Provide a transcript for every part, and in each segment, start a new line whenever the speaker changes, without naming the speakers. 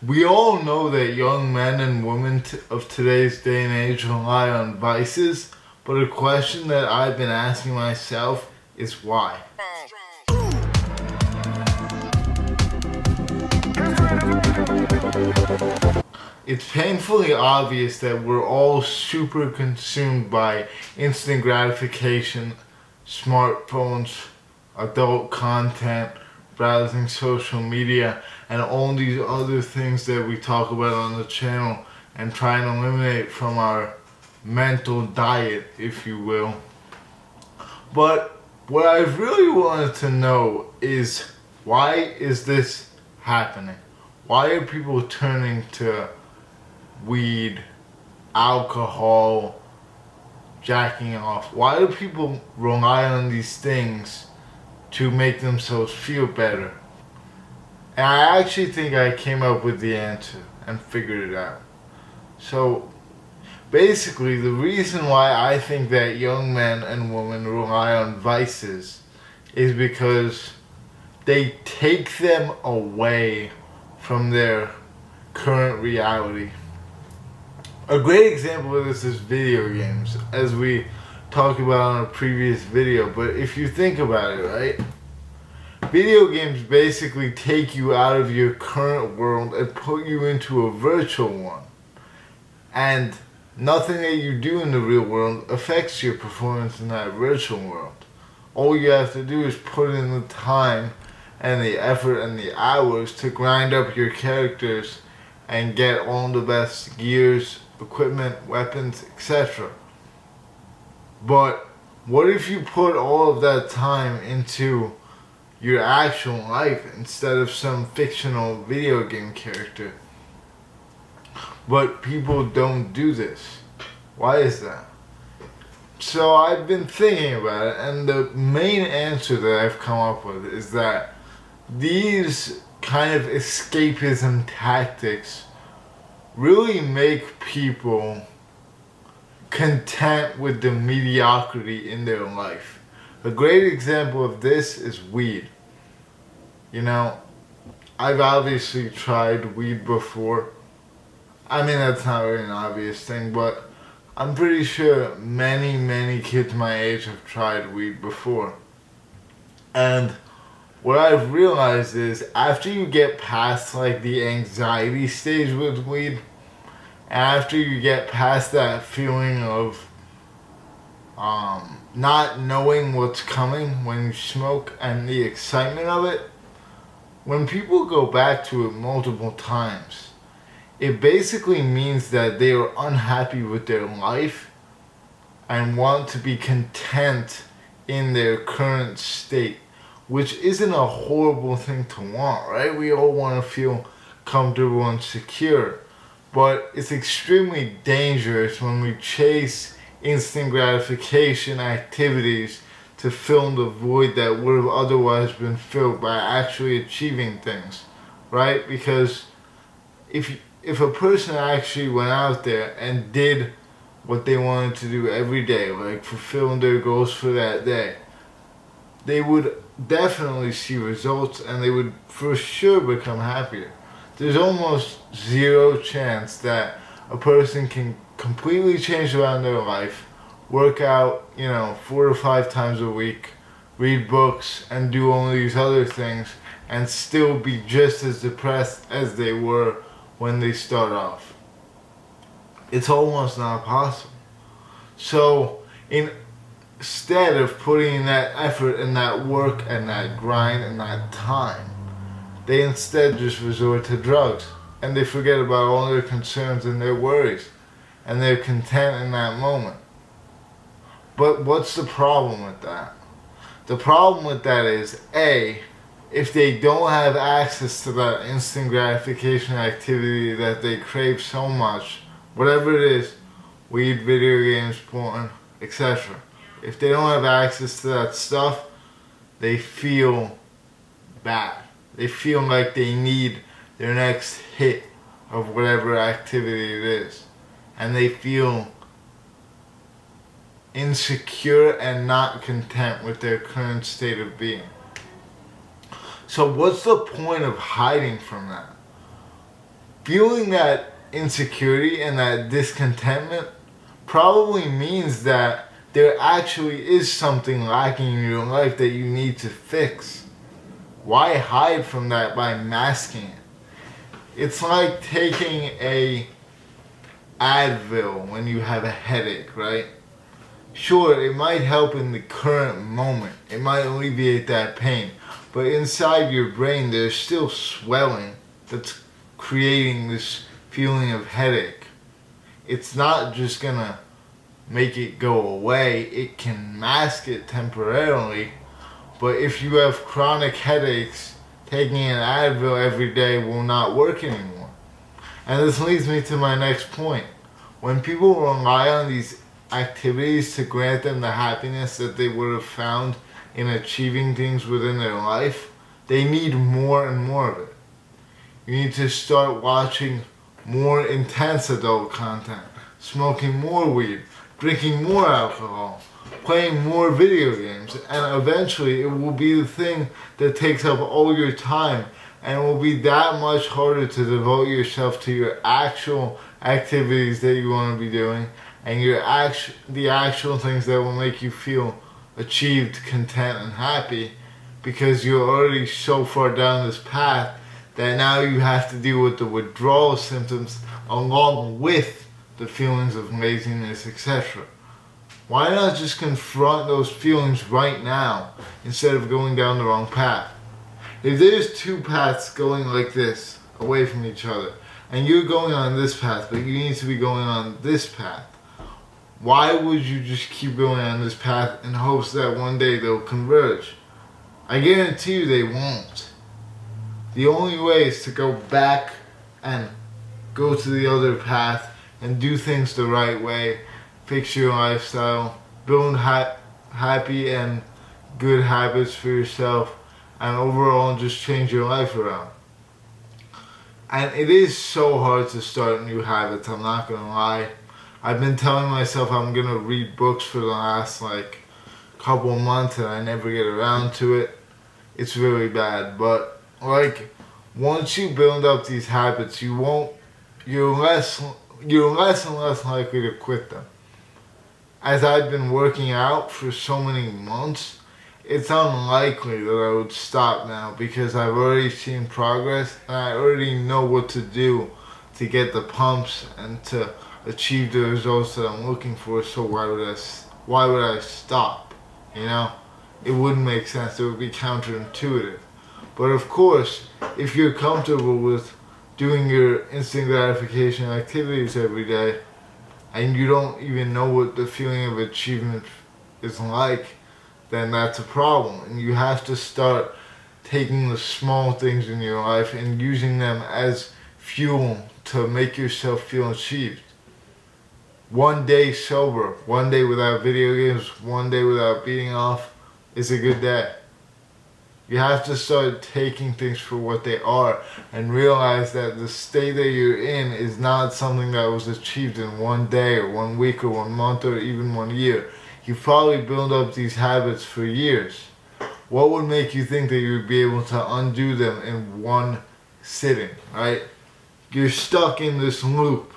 We all know that young men and women of today's day and age rely on vices, but a question that I've been asking myself is why? It's painfully obvious that we're all super consumed by instant gratification, smartphones, adult content, browsing social media, and all these other things that we talk about on the channel and try and eliminate from our mental diet, if you will. But what I really wanted to know is, why is this happening? Why are people turning to weed, alcohol, jacking off? Why do people rely on these things to make themselves feel better? And I actually think I came up with the answer and figured it out. So basically, the reason why I think that young men and women rely on vices is because they take them away from their current reality. A great example of this is video games, as we talked about in a previous video. But if you think about it, right? Video games basically take you out of your current world and put you into a virtual one. And nothing that you do in the real world affects your performance in that virtual world. All you have to do is put in the time and the effort and the hours to grind up your characters and get all the best gears, equipment, weapons, etc. But what if you put all of that time into your actual life instead of some fictional video game character? But people don't do this. Why is that? So I've been thinking about it, and the main answer that I've come up with is that these kind of escapism tactics really make people content with the mediocrity in their life. A great example of this is weed. You know, I've obviously tried weed before. I mean, that's not really an obvious thing, but I'm pretty sure many kids my age have tried weed before. And what I've realized is, after you get past like the anxiety stage with weed, after you get past that feeling of not knowing what's coming when you smoke and the excitement of it, when people go back to it multiple times, it basically means that they are unhappy with their life and want to be content in their current state, which isn't a horrible thing to want, right? We all want to feel comfortable and secure, but it's extremely dangerous when we chase instant gratification activities to fill the void that would have otherwise been filled by actually achieving things, right? Because if a person actually went out there and did what they wanted to do every day, like fulfilling their goals for that day, they would definitely see results and they would for sure become happier. There's almost zero chance that a person can completely change around their life, work out, 4 to 5 times a week, read books, and do all these other things, and still be just as depressed as they were when they start off. It's almost not possible. So instead of putting in that effort and that work and that grind and that time, they instead just resort to drugs, and they forget about all their concerns and their worries, and they're content in that moment. But what's the problem with that? The problem with that is, A, if they don't have access to that instant gratification activity that they crave so much, whatever it is, weed, video games, porn, etc. If they don't have access to that stuff, they feel bad. They feel like they need their next hit of whatever activity it is. And they feel insecure and not content with their current state of being. So what's the point of hiding from that? Feeling that insecurity and that discontentment probably means that there actually is something lacking in your life that you need to fix. Why hide from that by masking it? It's like taking a Advil when you have a headache, right? Sure, it might help in the current moment. It might alleviate that pain. But inside your brain, there's still swelling that's creating this feeling of headache. It's not just gonna make it go away. It can mask it temporarily. But if you have chronic headaches, taking an Advil every day will not work anymore. And this leads me to my next point. When people rely on these activities to grant them the happiness that they would have found in achieving things within their life, they need more and more of it. You need to start watching more intense adult content, smoking more weed, drinking more alcohol, playing more video games, and eventually it will be the thing that takes up all your time, and it will be that much harder to devote yourself to your actual activities that you want to be doing and the actual things that will make you feel achieved, content, and happy, because you're already so far down this path that now you have to deal with the withdrawal symptoms along with the feelings of laziness, etc. Why not just confront those feelings right now instead of going down the wrong path? If there's two paths going like this, away from each other, and you're going on this path, but you need to be going on this path, why would you just keep going on this path in hopes that one day they'll converge? I guarantee you they won't. The only way is to go back and go to the other path and do things the right way, fix your lifestyle, build happy and good habits for yourself, and overall just change your life around. And it is so hard to start new habits, I'm not gonna lie. I've been telling myself I'm gonna read books for the last couple months and I never get around to it. It's really bad, but once you build up these habits, you're less and less likely to quit them. As I've been working out for so many months, it's unlikely that I would stop now because I've already seen progress and I already know what to do to get the pumps and to achieve the results that I'm looking for. So why would I stop? You know, it wouldn't make sense. It would be counterintuitive. But of course, if you're comfortable with doing your instant gratification activities every day and you don't even know what the feeling of achievement is like, then that's a problem. And you have to start taking the small things in your life and using them as fuel to make yourself feel achieved. One day sober, one day without video games, one day without beating off is a good day. You have to start taking things for what they are and realize that the state that you're in is not something that was achieved in one day or 1 week or 1 month or even 1 year. You've probably built up these habits for years. What would make you think that you would be able to undo them in one sitting, right? You're stuck in this loop.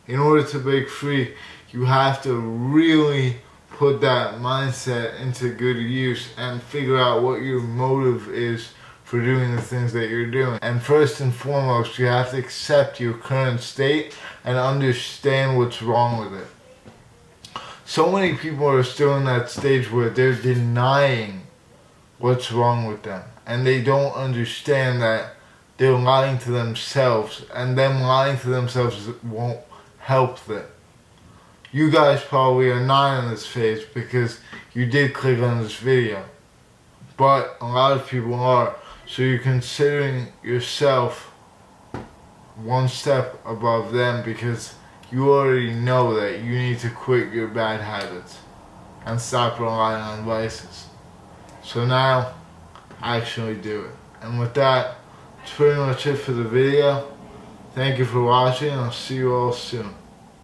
In order to break free, you have to really put that mindset into good use and figure out what your motive is for doing the things that you're doing. And first and foremost, you have to accept your current state and understand what's wrong with it. So many people are still in that stage where they're denying what's wrong with them, and they don't understand that they're lying to themselves, and them lying to themselves won't help them. You guys probably are not in this phase because you did click on this video, but a lot of people are, so you're considering yourself one step above them because you already know that you need to quit your bad habits and stop relying on vices. So now, actually do it. And with that, that's pretty much it for the video. Thank you for watching, and I'll see you all soon.